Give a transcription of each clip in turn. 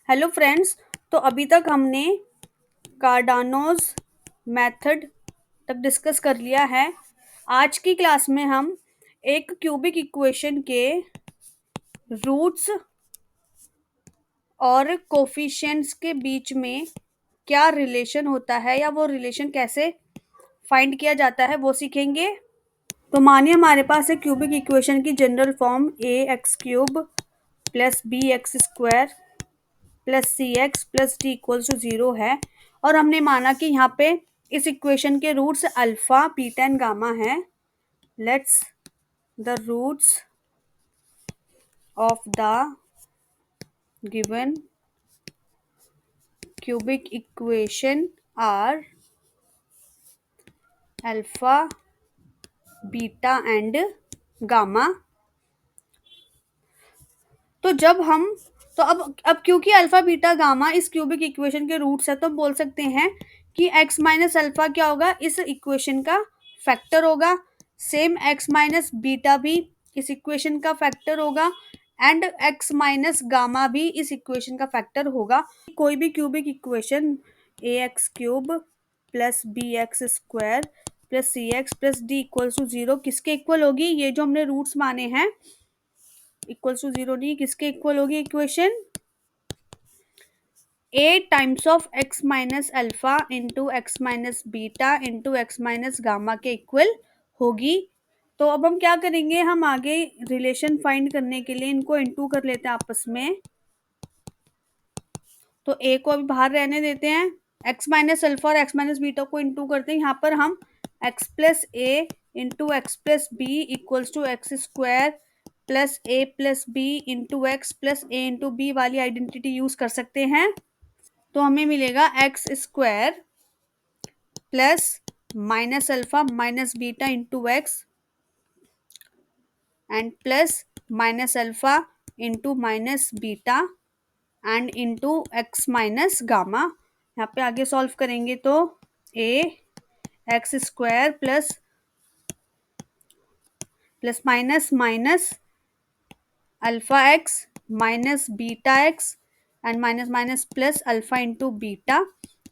Hello friends. तो अभी तक हमने कार्डानोज मेथड तक डिस्कस कर लिया है। आज की क्लास में हम एक क्यूबिक इक्वेशन के रूट्स और कोफिशिएंट्स के बीच में क्या रिलेशन होता है या वो रिलेशन कैसे फाइंड किया जाता है वो सीखेंगे। तो मानिए हमारे पास है क्यूबिक इक्वेशन की general form a x cube plus b x square plus c x plus d equals to 0 है और हमने माना कि यहाँ पे इस इक्वेशन के roots alpha beta and gamma है। Let's the roots of the given cubic equation are alpha beta and gamma. तो जब हम तो अब क्योंकि अल्फा बीटा गामा इस क्यूबिक इक्वेशन के रूट्स है तो हम बोल सकते हैं कि x माइनस अल्फा क्या होगा, इस इक्वेशन का फैक्टर होगा। सेम x माइनस बीटा भी इस इक्वेशन का फैक्टर होगा एंड x माइनस गामा भी इस इक्वेशन का फैक्टर होगा। कोई भी cubic equation a x cube plus b x square plus c x plus d equals to 0 किसके इक्वल होगी? ये जो हमने रूट्स माने हैं इक्वल्स टू 0 नहीं, किसके इक्वल होगी equation? A times of x minus alpha into x minus beta into x minus gamma के इक्वल होगी। तो अब हम क्या करेंगे, हम आगे रिलेशन फाइंड करने के लिए इनको इंटू कर लेते हैं आपस में। तो ए को अभी बाहर रहने देते हैं, एक्स माइनस अल्फा और एक्स माइनस बीटा को इंटू करते हैं। यहाँ पर हम x plus a into x plus b equals to x square plus a plus b into x plus a into b वाली आइडेंटिटी यूज कर सकते हैं। तो हमें मिलेगा x square plus minus alpha minus beta into x and plus minus alpha into minus beta and into x minus gamma. यहाँ पे आगे सॉल्व करेंगे तो a x square plus plus minus minus alpha x minus beta x and minus minus plus alpha into beta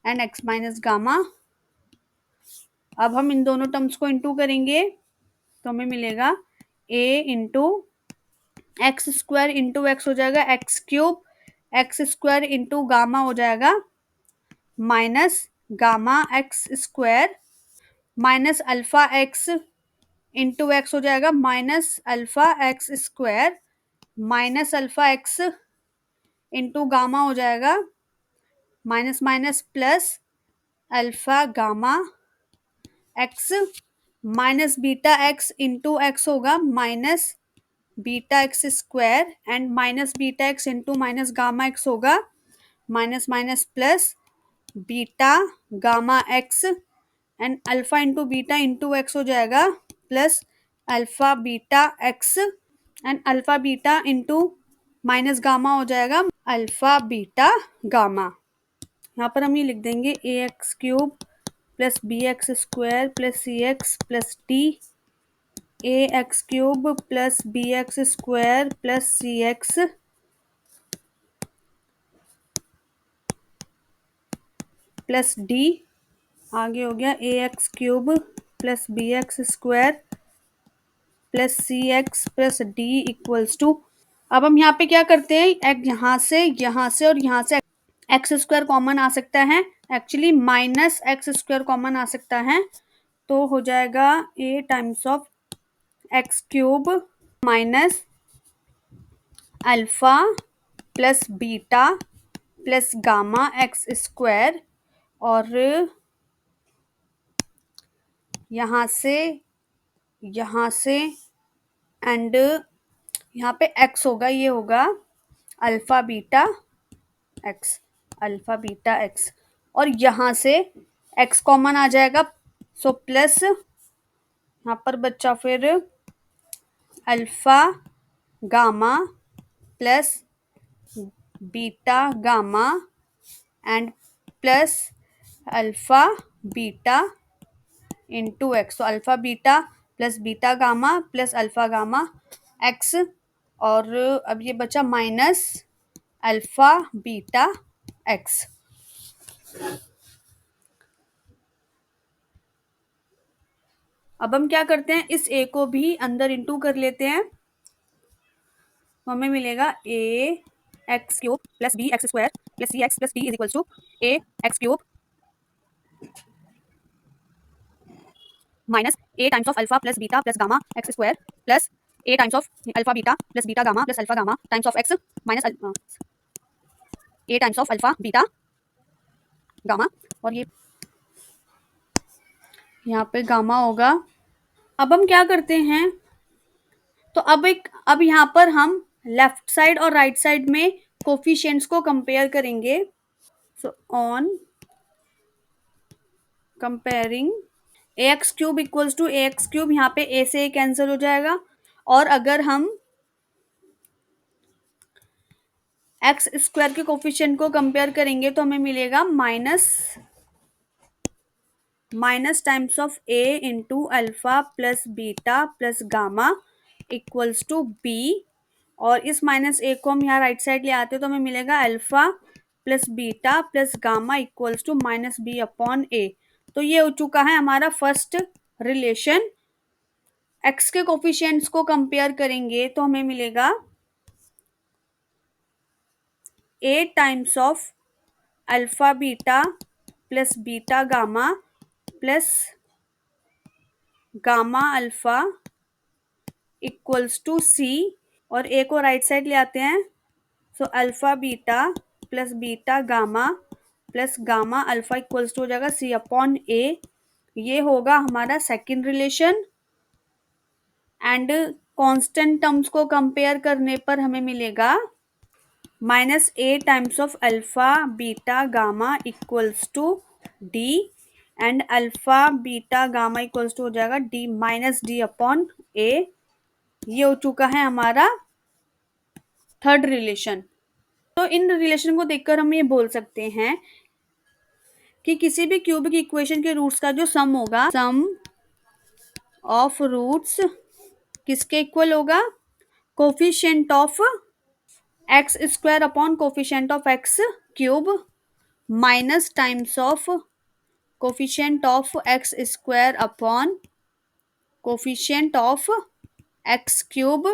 and x minus gamma. अब हम इन दोनों terms को into करेंगे तो हमें मिलेगा a into x square into x हो जाएगा x cube, x square into gamma हो जाएगा minus gamma x square minus alpha x into x हो जाएगा minus alpha x square minus alpha x into gamma हो जाएगा minus minus plus alpha gamma x minus beta x into x होगा minus beta x square and minus beta x into minus gamma x होगा minus minus plus beta gamma x and alpha into beta into x हो जाएगा plus alpha beta x and alpha beta into minus gamma हो जाएगा alpha beta gamma. यहाँ पर हम ये लिख देंगे a x cube plus b x square plus c x plus d, a x cube plus b x square plus c x plus d, आगे हो गया a x cube plus b x square plus c x plus d equals to. अब हम यहाँ पे क्या करते हैं, यहाँ से और यहाँ से एक्स स्क्वायर कॉमन आ सकता है, actually minus x square common आ सकता है। तो हो जाएगा a times of x cube minus alpha plus beta plus gamma x square और यहाँ से एंड यहाँ पे x होगा, ये होगा अल्फा बीटा x और यहाँ से x कॉमन आ जाएगा सो प्लस यहाँ पर बच्चा फिर alpha gamma plus beta gamma and plus alpha beta into x. तो alpha beta plus beta gamma plus alpha gamma x और अब ये बचा माइनस अल्फा बीटा एक्स। अब हम क्या करते हैं, इस ए को भी अंदर इंटू कर लेते हैं, तो हमें मिलेगा a x cube plus b x square plus c x plus d is equal to a x cube minus a times of alpha plus beta plus gamma x square plus a times of alpha beta plus beta gamma plus alpha gamma times of x minus a times of alpha beta gamma, और ये यहाँ पे gamma होगा। अब हम क्या करते हैं, तो अब यहाँ पर हम लेफ्ट साइड और राइट साइड में कोफिशिएंट्स को कंपेयर करेंगे। So on comparing a x cube equals to a x cube, यहाँ पे ए से ए कैंसिल हो जाएगा, और अगर हम एक्स स्क्वायर के कोफिशिएंट को कंपेयर करेंगे तो हमें मिलेगा minus times of a into alpha plus beta plus gamma equals to b, और इस माइनस ए को हम यहाँ राइट साइड ले आते हैं तो हमें मिलेगा alpha plus beta plus gamma equals to minus b upon a. तो ये हो चुका है हमारा फर्स्ट रिलेशन। एक्स के कोफिशिएंट्स को कंपेयर करेंगे तो हमें मिलेगा a times of alpha beta plus beta gamma plus gamma alpha equals to c, और ए को राइट साइड ले आते हैं, so alpha beta plus beta gamma plus gamma alpha equals to हो जाएगा सी अपॉन ए। ये होगा हमारा second relation. And constant terms को कंपेयर करने पर हमें मिलेगा minus a times of alpha beta gamma equals to d, and alpha beta gamma equals to हो जाएगा d minus d upon a. ये हो चुका है हमारा थर्ड रिलेशन। तो इन रिलेशन को देखकर हम ये बोल सकते हैं कि किसी भी क्यूबिक इक्वेशन के रूट्स का जो सम होगा, सम ऑफ रूट्स किसके इक्वल होगा, coefficient of x square upon coefficient of x cube minus times of coefficient of x square upon coefficient of x cube,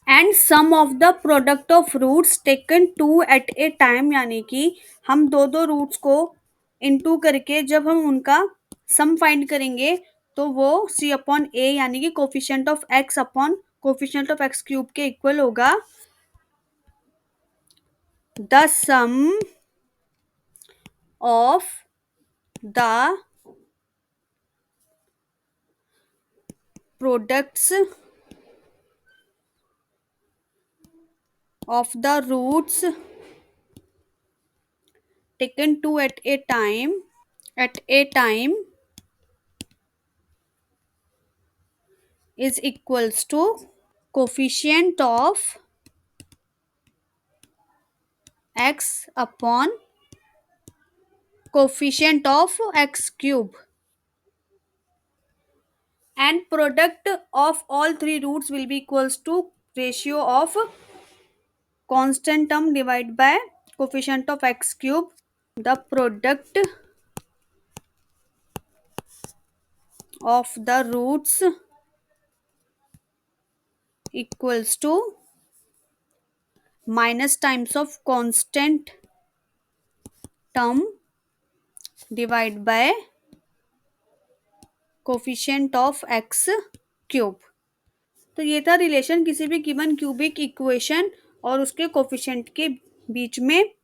and sum of the product of roots taken two at a time, यानी कि हम दो दो roots को into करके जब हम उनका सम फाइंड करेंगे तो वो सी अपॉन ए यानी कि coefficient of x upon coefficient of x cube के इक्वल होगा। The sum of the products of the roots taken two at a time is equals to coefficient of x upon coefficient of x cube, and product of all three roots will be equals to ratio of constant term divided by coefficient of x cube. The product of the roots equals to minus times of constant term divided by coefficient of x cube. तो ये था relation किसी भी given cubic equation और उसके coefficient के बीच में।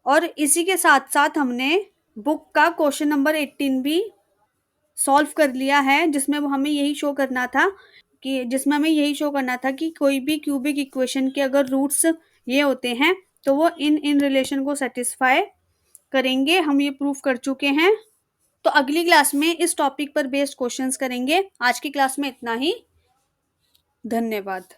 और इसी के साथ साथ हमने बुक का क्वेश्चन नंबर 18 भी सॉल्व कर लिया है, जिसमें हमें यही शो करना था कि कोई भी क्यूबिक इक्वेशन के अगर रूट्स ये होते हैं तो वो इन रिलेशन को सेटिस्फाई करेंगे। हम ये प्रूफ कर चुके हैं। तो अगली क्लास में इस टॉपिक पर बेस्ड क्वेश्चंस करेंगे। आज की क्लास में इतना ही। धन्यवाद।